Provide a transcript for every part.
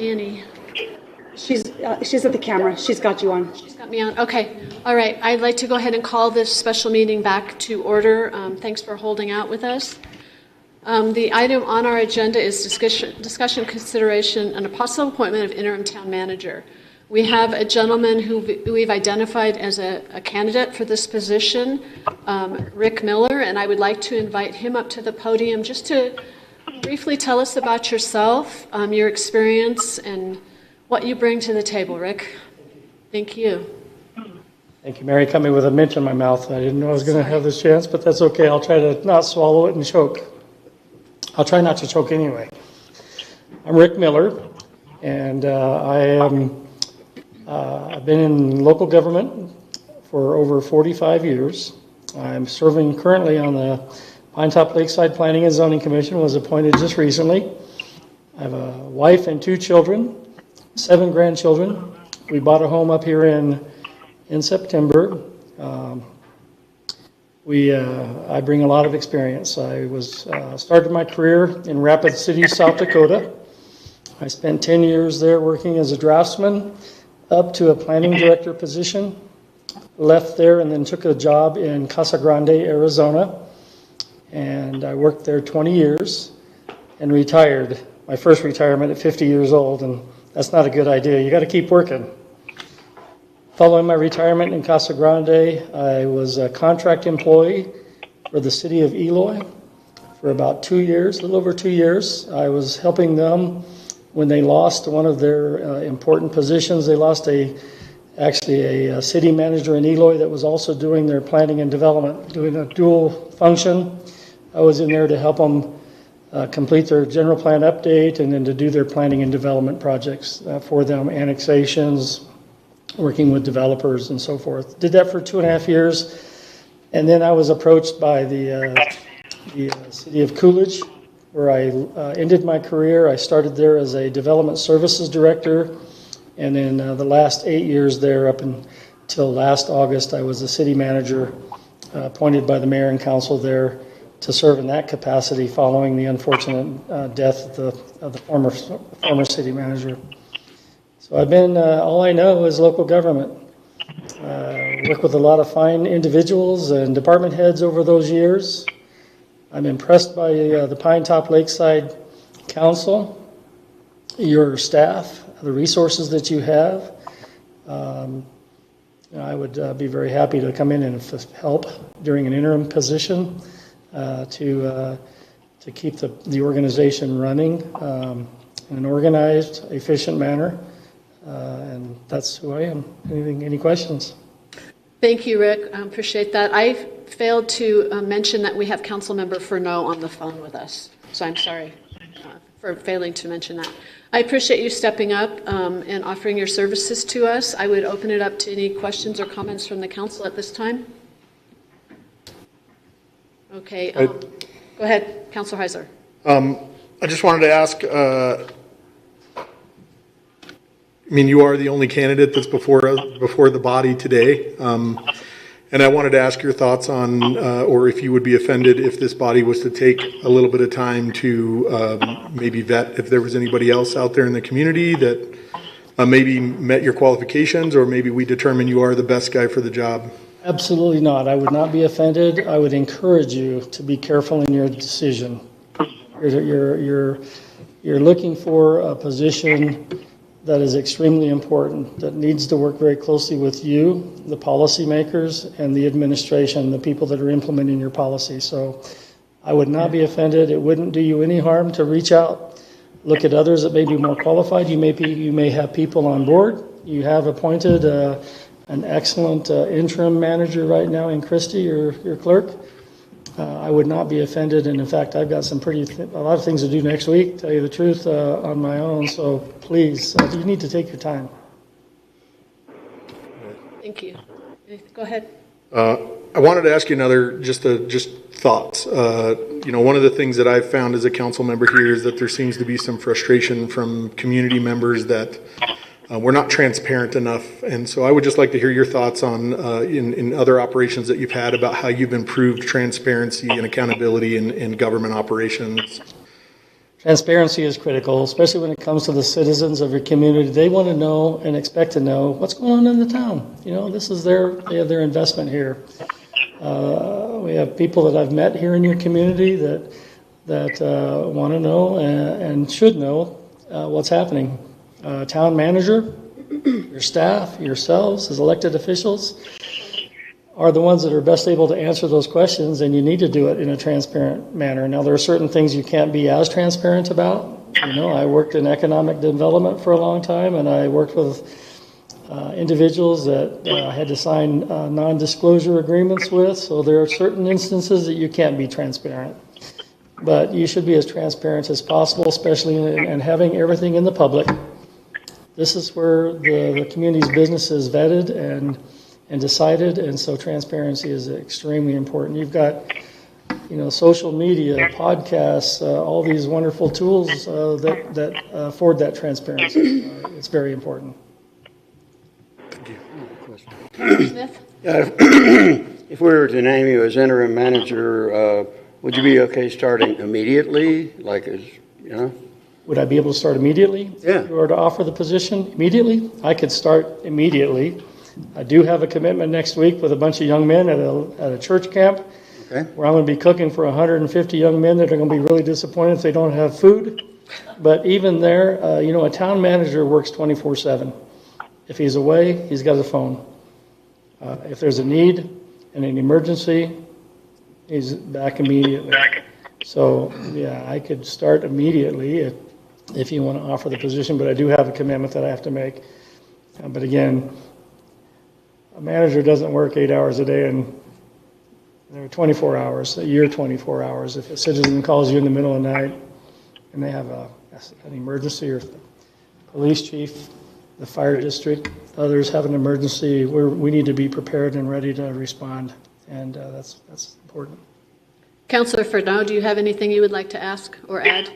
Annie. She's at the camera. She's got you on. She's got me on. Okay. All right. I'd like to go ahead and call this special meeting back to order. Thanks for holding out with us. The item on our agenda is discussion, consideration, and a possible appointment of interim town manager. We have a gentleman who we've identified as a candidate for this position, Rick Miller, and I would like to invite him up to the podium just to briefly tell us about yourself, your experience, and what you bring to the table, Rick. Thank you. Thank you, Mary. Cut me with a mint in my mouth. I didn't know I was going to have this chance, but that's okay. I'll try to not swallow it and choke. I'll try not to choke anyway. I'm Rick Miller, and I've been in local government for over 45 years. I'm serving currently on the Pinetop-Lakeside Planning and Zoning Commission, was appointed just recently. I have a wife and 2 children, 7 grandchildren. We bought a home up here in September. I bring a lot of experience. I started my career in Rapid City, South Dakota. I spent 10 years there working as a draftsman up to a planning director position. Left there and then took a job in Casa Grande, Arizona. And I worked there 20 years and retired. My first retirement at 50 years old, and that's not a good idea. You got to keep working. Following my retirement in Casa Grande, I was a contract employee for the city of Eloy for about 2 years, a little over 2 years. I was helping them when they lost one of their important positions. They lost a city manager in Eloy that was also doing their planning and development, doing a dual function. I was in there to help them complete their general plan update and then to do their planning and development projects for them, annexations, working with developers and so forth. Did that for 2.5 years. And then I was approached by the city of Coolidge, where I ended my career. I started there as a development services director. And then the last 8 years there, up until last August, I was a city manager appointed by the mayor and council there to serve in that capacity following the unfortunate death of the former city manager. So I've been, all I know is local government. Work with a lot of fine individuals and department heads over those years. I'm impressed by the Pinetop-Lakeside Council, your staff, the resources that you have. I would be very happy to come in and help during an interim position to keep the organization running in an organized, efficient manner. And that's who I am. Any questions? Thank you, Rick. I appreciate that. I failed to mention that we have Councilmember Furneaux on the phone with us. So I'm sorry for failing to mention that. I appreciate you stepping up and offering your services to us. I would open it up to any questions or comments from the council at this time. Okay. Go ahead, Councilor Heiser. I just wanted to ask, you are the only candidate that's before the body today. And I wanted to ask your thoughts on, or if you would be offended if this body was to take a little bit of time to maybe vet if there was anybody else out there in the community that maybe met your qualifications, or maybe we determine you are the best guy for the job. Absolutely not. I would not be offended. I would encourage you to be careful in your decision. You're looking for a position that is extremely important, that needs to work very closely with you, the policymakers, and the administration, the people that are implementing your policy. So I would not be offended. It wouldn't do you any harm to reach out, look at others that may be more qualified. You may have people on board. You have appointed an excellent interim manager right now in Christie, your clerk. I would not be offended, and in fact, I've got a lot of things to do next week, tell you the truth, on my own, so please, you need to take your time. Thank you. Go ahead. I wanted to ask you another, just thoughts. One of the things that I've found as a council member here is that there seems to be some frustration from community members that we're not transparent enough, and so I would just like to hear your thoughts on in other operations that you've had about how you've improved transparency and accountability in government operations. Transparency is critical, especially when it comes to the citizens of your community. They want to know and expect to know what's going on in the town. You know, they have their investment here. We have people that I've met here in your community that want to know and should know what's happening. Town manager, your staff, yourselves as elected officials are the ones that are best able to answer those questions, and you need to do it in a transparent manner. Now, there are certain things you can't be as transparent about. You know, I worked in economic development for a long time, and I worked with individuals that I had to sign non-disclosure agreements with, so there are certain instances that you can't be transparent. But you should be as transparent as possible, especially in having everything in the public. This is where the community's business is vetted and decided, and so transparency is extremely important. You've got, you know, social media, podcasts, all these wonderful tools that afford that transparency. It's very important. Smith? If we were to name you as interim manager, would you be okay starting immediately? Like, as you know? Would I be able to start immediately? Yeah. If you were to offer the position immediately, I could start immediately. I do have a commitment next week with a bunch of young men at a church camp, Okay. where I'm going to be cooking for 150 young men that are going to be really disappointed if they don't have food. But even there, you know, a town manager works 24/7. If he's away, he's got a phone. If there's a need and an emergency, he's back immediately. So, yeah, I could start immediately if you want to offer the position, but I do have a commitment that I have to make. But again, a manager doesn't work 8 hours a day, and there are 24 hours, a year 24 hours. If a citizen calls you in the middle of the night and they have an emergency, or the police chief, the fire district, others have an emergency, we need to be prepared and ready to respond, and that's important. Councilor Fernau, do you have anything you would like to ask or add?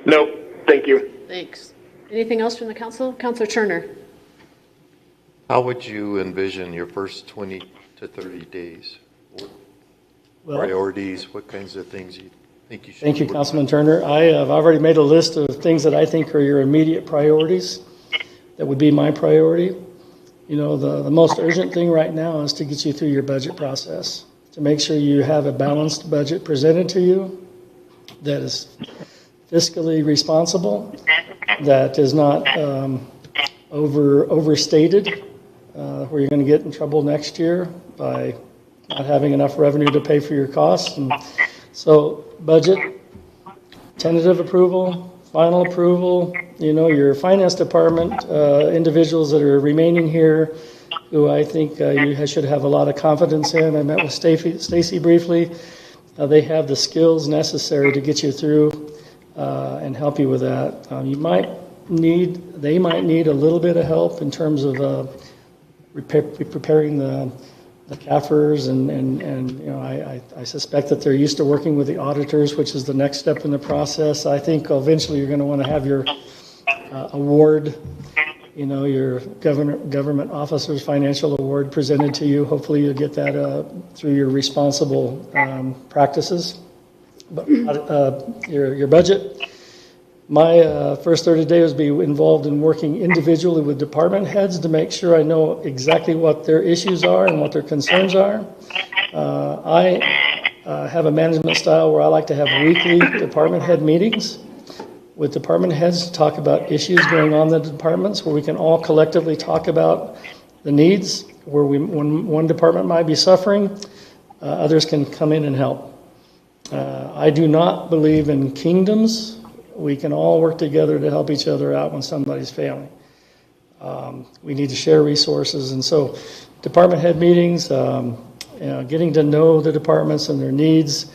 No, thank you. Thanks. Anything else from the council? Councilor Turner? How would you envision your first 20 to 30 days? Well, Priorities, what kinds of things you think you should thank you, work on? Councilman Turner. I've already made a list of things that I think are your immediate priorities. That would be my priority. You know, the most urgent thing right now is to get you through your budget process, to make sure you have a balanced budget presented to you that is fiscally responsible, that is not overstated, where you're going to get in trouble next year by not having enough revenue to pay for your costs. And so budget, tentative approval, final approval, you know, your finance department, individuals that are remaining here, who I think you should have a lot of confidence in. I met with Stacy briefly. They have the skills necessary to get you through and help you with that. They might need a little bit of help in terms of preparing the CAFRs, and you know, I suspect that they're used to working with the auditors, which is the next step in the process. I think eventually you're going to want to have your award, you know, your government officer's financial award presented to you. Hopefully you'll get that through your responsible practices. But your budget. My first 30 days would be involved in working individually with department heads to make sure I know exactly what their issues are and what their concerns are. I have a management style where I like to have weekly department head meetings with department heads to talk about issues going on in the departments, where we can all collectively talk about the needs, where when one department might be suffering, others can come in and help. I do not believe in kingdoms. We can all work together to help each other out when somebody's failing. We need to share resources, and so department head meetings, getting to know the departments and their needs,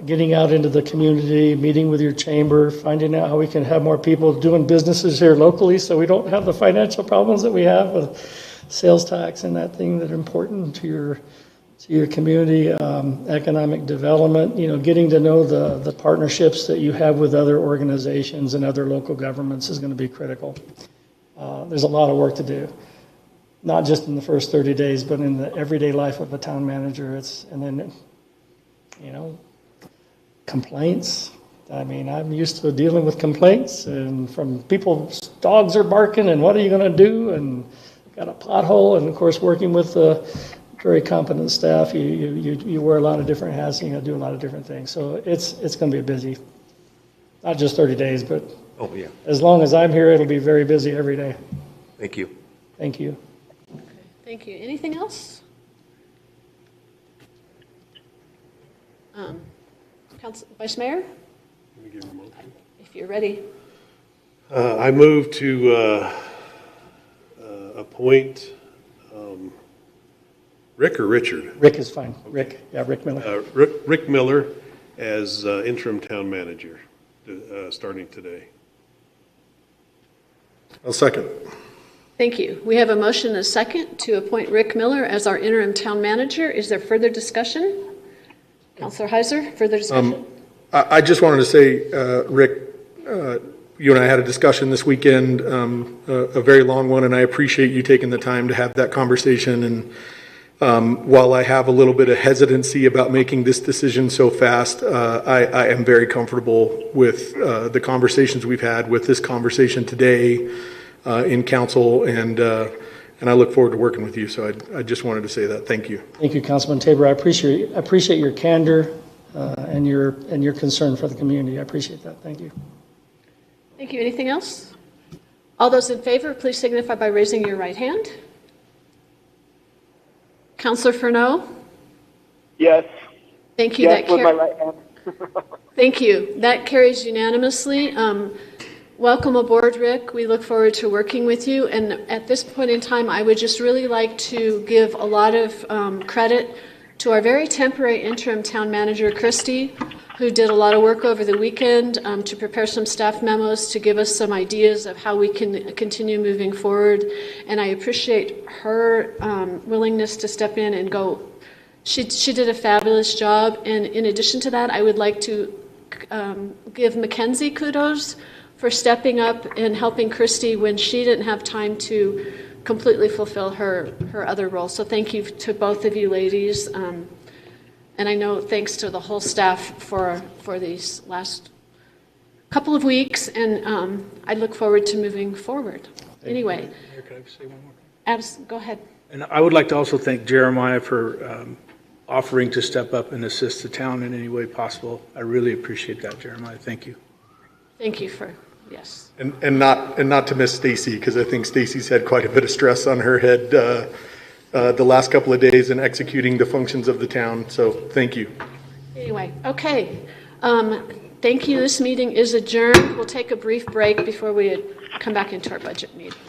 getting out into the community, meeting with your chamber, finding out how we can have more people doing businesses here locally so we don't have the financial problems that we have with sales tax and that thing that are important to your community, economic development, you know, getting to know the partnerships that you have with other organizations and other local governments is going to be critical. There's a lot of work to do, not just in the first 30 days, but in the everyday life of a town manager. And then, you know, complaints, I mean, I'm used to dealing with complaints and from people's dogs are barking and what are you going to do? And got a pothole. And of course, working with a very competent staff, you wear a lot of different hats and you got to do a lot of different things. So it's going to be busy, not just 30 days, but Oh, yeah. as long as I'm here, it'll be very busy every day. Thank you. Thank you. Thank you. Anything else? Vice Mayor? If you're ready. I move to appoint Rick or Richard? Rick is fine. Rick, yeah, Rick Miller. Rick Miller as interim town manager, starting today. I'll second. Thank you. We have a motion and a second to appoint Rick Miller as our interim town manager. Is there further discussion? Councilor Heiser, further discussion? I just wanted to say, Rick, you and I had a discussion this weekend, a very long one, and I appreciate you taking the time to have that conversation. And while I have a little bit of hesitancy about making this decision so fast, I am very comfortable with the conversations we've had, with this conversation today in council, and I look forward to working with you. So I just wanted to say that. Thank you. Thank you, Councilman Tabor. I appreciate your candor and your concern for the community. I appreciate that. Thank you. Thank you. Anything else? All those in favor, please signify by raising your right hand. Councilor Furneaux? Yes. Thank you. Yes, with my right hand. Thank you. That carries unanimously. Welcome aboard, Rick. We look forward to working with you. And at this point in time, I would just really like to give a lot of credit to our very temporary interim town manager, Christy, who did a lot of work over the weekend to prepare some staff memos to give us some ideas of how we can continue moving forward. And I appreciate her willingness to step in and go. She did a fabulous job. And in addition to that, I would like to give Mackenzie kudos for stepping up and helping Christy when she didn't have time to completely fulfill her other role. So thank you to both of you ladies. And I know thanks to the whole staff for these last couple of weeks. And I look forward to moving forward. Anyway. Mayor, can I say one more thing? Go ahead. And I would like to also thank Jeremiah for offering to step up and assist the town in any way possible. I really appreciate that, Jeremiah. Thank you. Thank you for, yes. And not to miss Stacy, because I think Stacy's had quite a bit of stress on her head the last couple of days in executing the functions of the town. So thank you. Anyway, okay. Thank you. This meeting is adjourned. We'll take a brief break before we come back into our budget meeting.